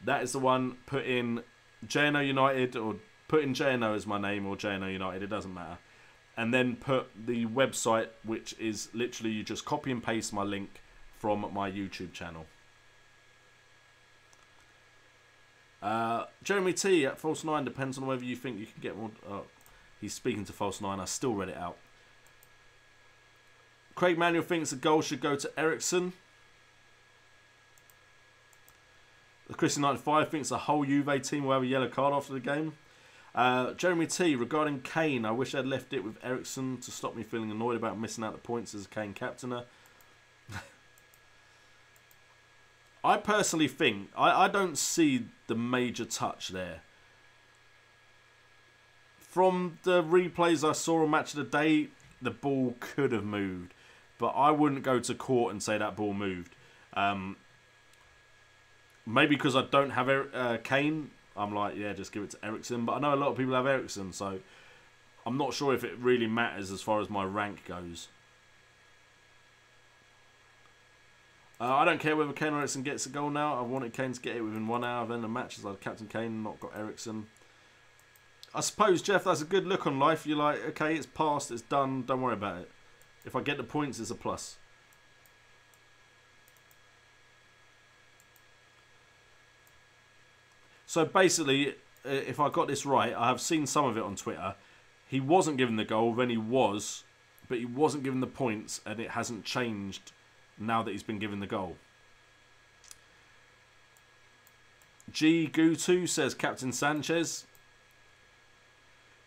S1: That is the one. Put in JNO United, or put in JNO as my name, or JNO United. It doesn't matter. And then put the website, which is literally you just copy and paste my link from my YouTube channel. Jeremy T at False 9 depends on whether you think you can get more. He's speaking to False 9. I still read it out. Craig Manuel thinks the goal should go to Ericsson. Christian 95 thinks the whole Juve team will have a yellow card after the game. Jeremy T, regarding Kane, I wish I'd left it with Ericsson to stop me feeling annoyed about missing out the points as a Kane captainer. I personally think, I don't see the major touch there. From the replays I saw on Match of the Day, the ball could have moved. But I wouldn't go to court and say that ball moved. Maybe because I don't have Kane, I'm like, yeah, just give it to Ericsson. But I know a lot of people have Ericsson, so I'm not sure if it really matters as far as my rank goes. I don't care whether Kane or Ericsson gets a goal now. I wanted Kane to get it within 1 hour of end of matches. I'd captain Kane, not got Ericsson. I suppose, Jeff, that's a good look on life. You're like, okay, it's passed, it's done, don't worry about it. If I get the points, it's a plus. So basically, if I got this right, I have seen some of it on Twitter. He wasn't given the goal, then he was, but he wasn't given the points, and it hasn't changed now that he's been given the goal. G Gutu says Captain Sanchez.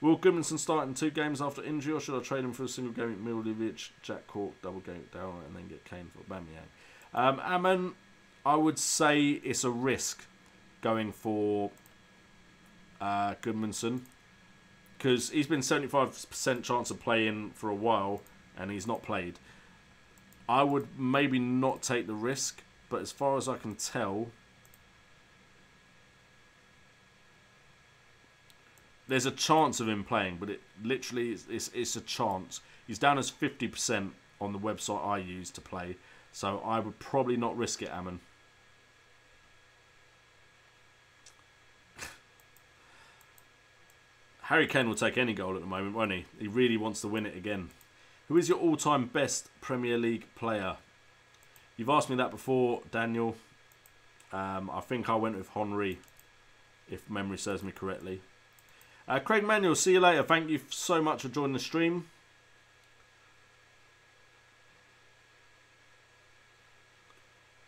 S1: Will Goodmanson start in 2 games after injury, or should I trade him for a single game at Milivojevic, Jack Cork, double game down, and then get Kane for Aubameyang? Ammon, I would say it's a risk going for Goodmanson, because he's been 75% chance of playing for a while, and he's not played. I would maybe not take the risk, but as far as I can tell, there's a chance of him playing, but it literally it's a chance. He's down as 50% on the website I use to play, so I would probably not risk it, Ammon. Harry Kane will take any goal at the moment, won't he? He really wants to win it again. Who is your all-time best Premier League player? You've asked me that before, Daniel. I think I went with Henry, if memory serves me correctly. Craig Manuel, see you later. Thank you so much for joining the stream.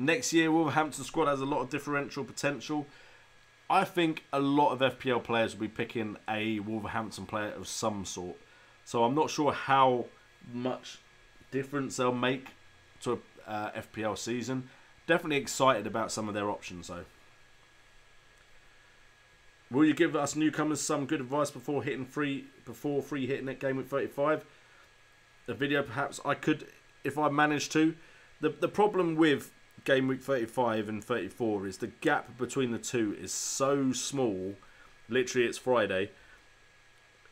S1: Next year, Wolverhampton squad has a lot of differential potential. I think a lot of FPL players will be picking a Wolverhampton player of some sort. So I'm not sure how much difference they'll make to a FPL season. Definitely excited about some of their options though. Will you give us newcomers some good advice before free hitting at Gameweek35? A video perhaps I could, if I managed to. The problem with Gameweek 35 and 34 is the gap between the two is so small. Literally, it's Friday.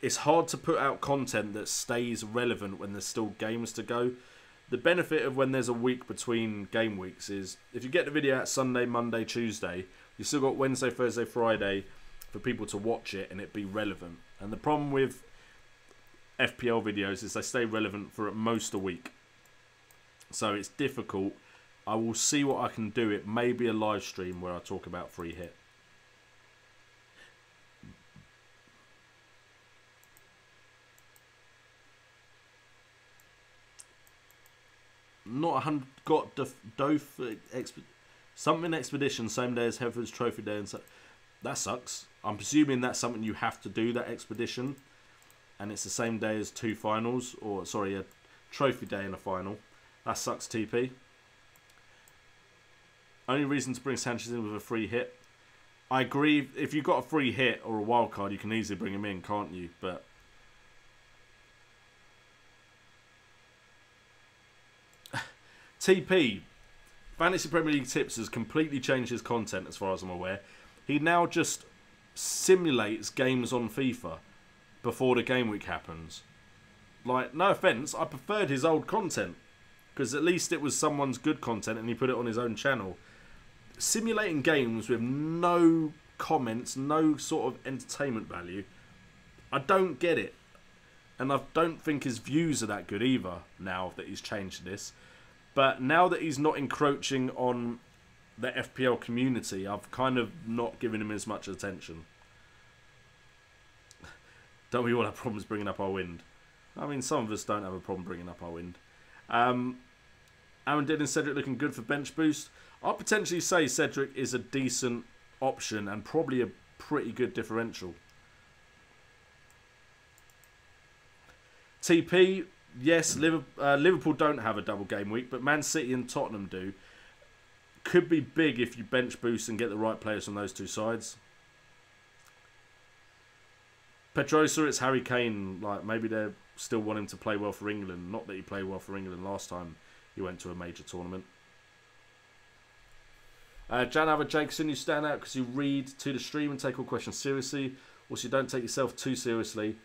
S1: It's hard to put out content that stays relevant when there's still games to go. The benefit of when there's a week between game weeks is if you get the video out Sunday, Monday, Tuesday, you've still got Wednesday, Thursday, Friday for people to watch it and it be relevant. And the problem with FPL videos is they stay relevant for at most a week. So it's difficult. I will see what I can do. It may be a live stream where I talk about free hit. Not 100. Got something expedition same day as Hereford's Trophy Day, and so that sucks. I'm presuming that's something you have to do, that expedition, and it's the same day as two finals, or sorry, a Trophy Day and a final. That sucks, TP. Only reason to bring Sanchez in with a free hit. I agree. If you've got a free hit or a wild card, you can easily bring him in, can't you? But TP, Fantasy Premier League Tips has completely changed his content as far as I'm aware. He now just simulates games on FIFA before the game week happens. Like, no offence, I preferred his old content because at least it was someone's good content and he put it on his own channel. Simulating games with no comments, no sort of entertainment value, I don't get it. And I don't think his views are that good either now that he's changed this. But now that he's not encroaching on the FPL community, I've kind of not given him as much attention. Don't we all have problems bringing up our wind? I mean, some of us don't have a problem bringing up our wind. Aaron Dillon, Cedric looking good for bench boost. I'll potentially say Cedric is a decent option and probably a pretty good differential. TP, yes, Liverpool don't have a double game week, but Man City and Tottenham do. Could be big if you bench boost and get the right players on those two sides. Pedrosa, it's Harry Kane. Like, maybe they still want him to play well for England. Not that he played well for England last time he went to a major tournament. Jan Albert Jackson, you stand out because you read to the stream and take all questions seriously. Also, you don't take yourself too seriously.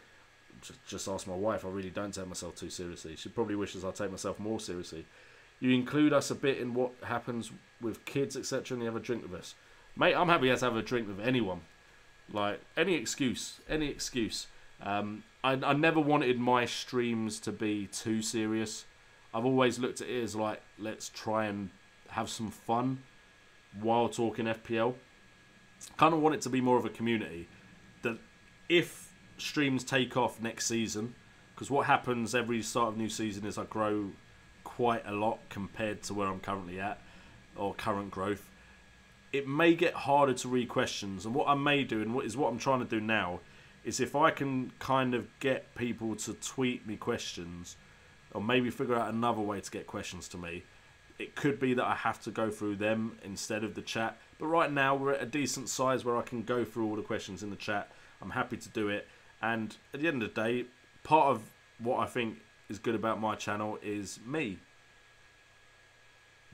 S1: Just ask my wife. I really don't take myself too seriously. She probably wishes I take myself more seriously. You include us a bit in what happens with kids, etc., and you have a drink with us. Mate, I'm happy to have a drink with anyone. Like, any excuse. Any excuse. I never wanted my streams to be too serious. I've always looked at it as like, let's try and have some fun while talking FPL. Kind of want it to be more of a community. That if streams take off next season, because what happens every start of new season is I grow quite a lot compared to where I'm currently at, or current growth. It may get harder to read questions, and what I may do, and what I'm trying to do now, is if I can kind of get people to tweet me questions, or maybe figure out another way to get questions to me, it could be that I have to go through them instead of the chat. But right now we're at a decent size where I can go through all the questions in the chat. I'm happy to do it. And at the end of the day, part of what I think is good about my channel is me.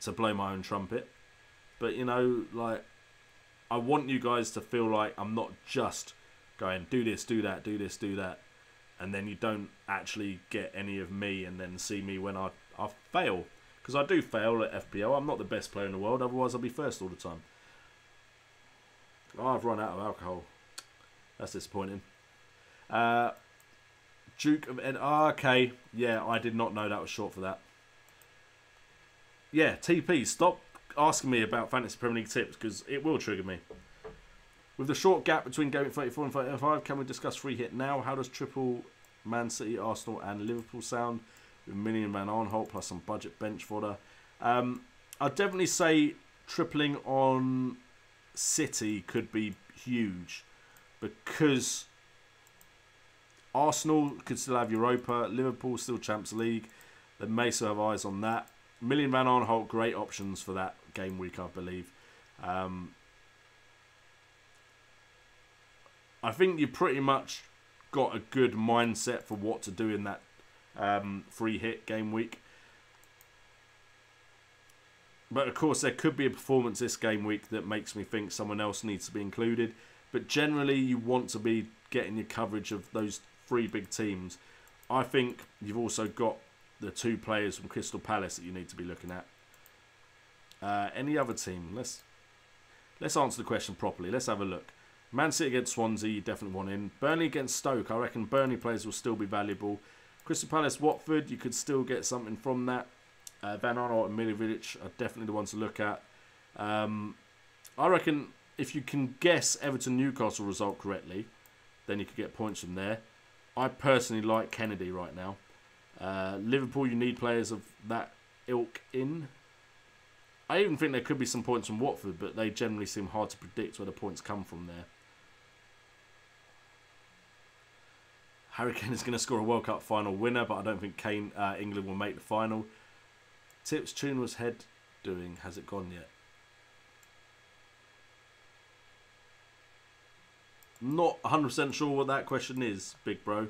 S1: To blow my own trumpet. But, you know, like, I want you guys to feel like I'm not just going, do this, do that, do this, do that. And then you don't actually get any of me and then see me when I fail. Because I do fail at FPL. I'm not the best player in the world. Otherwise, I'll be first all the time. Oh, I've run out of alcohol. That's disappointing. Duke of N. Oh, okay. Yeah, I did not know that was short for that. Yeah, TP. Stop asking me about Fantasy Premier League tips because it will trigger me. With the short gap between Gameweek 34 and 35, can we discuss free hit now? How does triple Man City, Arsenal and Liverpool sound? With million man on hold plus some budget bench fodder. I'd definitely say tripling on City could be huge because Arsenal could still have Europa, Liverpool still Champions League. They may still have eyes on that. Million Man on Holt, great options for that game week, I believe. I think you pretty much got a good mindset for what to do in that free hit game week. But of course, there could be a performance this game week that makes me think someone else needs to be included. But generally, you want to be getting your coverage of those three big teams. I think you've also got the two players from Crystal Palace that you need to be looking at. Any other team? Let's answer the question properly. Let's have a look. Man City against Swansea, you definitely want in. Burnley against Stoke, I reckon Burnley players will still be valuable. Crystal Palace, Watford, you could still get something from that. Van Arnold and Milivojevic are definitely the ones to look at. I reckon if you can guess Everton Newcastle result correctly, then you could get points from there. I personally like Kennedy right now. Liverpool, you need players of that ilk in. I even think there could be some points from Watford, but they generally seem hard to predict where the points come from there. Harry Kane is going to score a World Cup final winner, but I don't think England will make the final. Tips tune was head doing. Has it gone yet? Not 100% sure what that question is, big bro.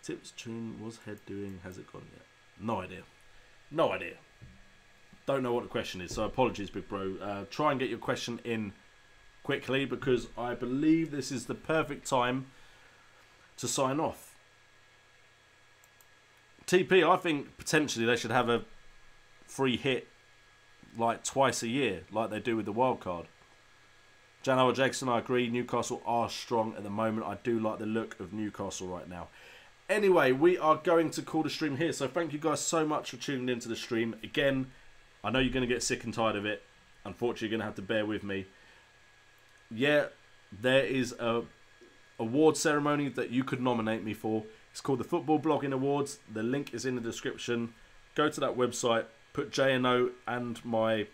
S1: Tips tune was head doing. Has it gone yet? No idea. No idea. Don't know what the question is, so apologies, big bro. Try and get your question in quickly because I believe this is the perfect time to sign off. TP, I think potentially they should have a free hit like twice a year, like they do with the wild card. Jan Jackson, I agree. Newcastle are strong at the moment. I do like the look of Newcastle right now. Anyway, we are going to call the stream here. So thank you guys so much for tuning into the stream. Again, I know you're going to get sick and tired of it. Unfortunately, you're going to have to bear with me. Yeah, there is a award ceremony that you could nominate me for. It's called the Football Blogging Awards. The link is in the description. Go to that website, put JNO and my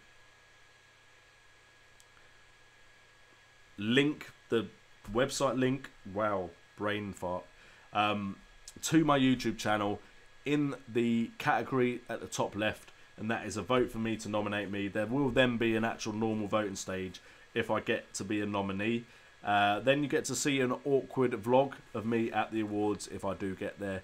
S1: link, the website link, wow, brain fart, to my YouTube channel in the category at the top left, and that is a vote for me to nominate me. There will then be an actual normal voting stage if I get to be a nominee. Then you get to see an awkward vlog of me at the awards if I do get there.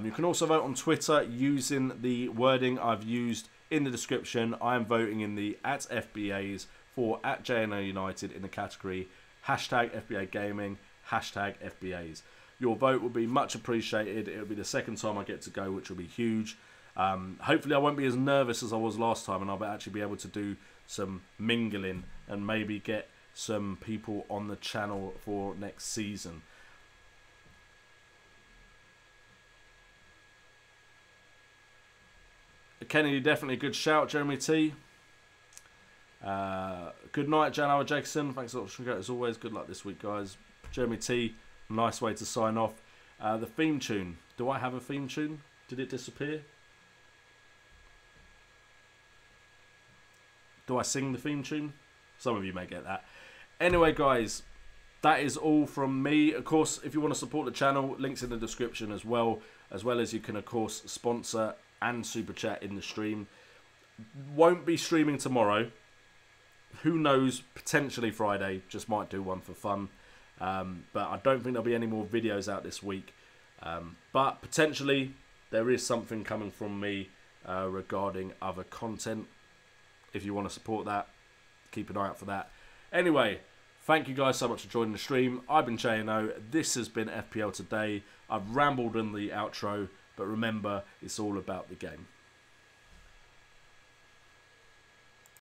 S1: You can also vote on Twitter using the wording I've used in the description. I am voting in the @FBAs for @JNO United in the category #FBA Gaming, #FBAs. Your vote will be much appreciated. It will be the second time I get to go, which will be huge. Hopefully I won't be as nervous as I was last time, and I'll actually be able to do some mingling and maybe get some people on the channel for next season. Kennedy, definitely a good shout, Jeremy T. Good night, Jan Jackson. Thanks a lot, as always. Good luck this week, guys. Jeremy T, nice way to sign off. The theme tune. Do I have a theme tune? Did it disappear? Do I sing the theme tune? Some of you may get that. Anyway, guys, that is all from me. Of course, if you want to support the channel, links in the description as well as you can, of course, sponsor and super chat in the stream. Won't be streaming tomorrow. Who knows, potentially Friday. Just might do one for fun. But I don't think there'll be any more videos out this week. But potentially there is something coming from me regarding other content. If you want to support that, keep an eye out for that. Anyway, thank you guys so much for joining the stream. I've been JNO. This has been FPL Today. I've rambled in the outro, but remember, it's all about the game.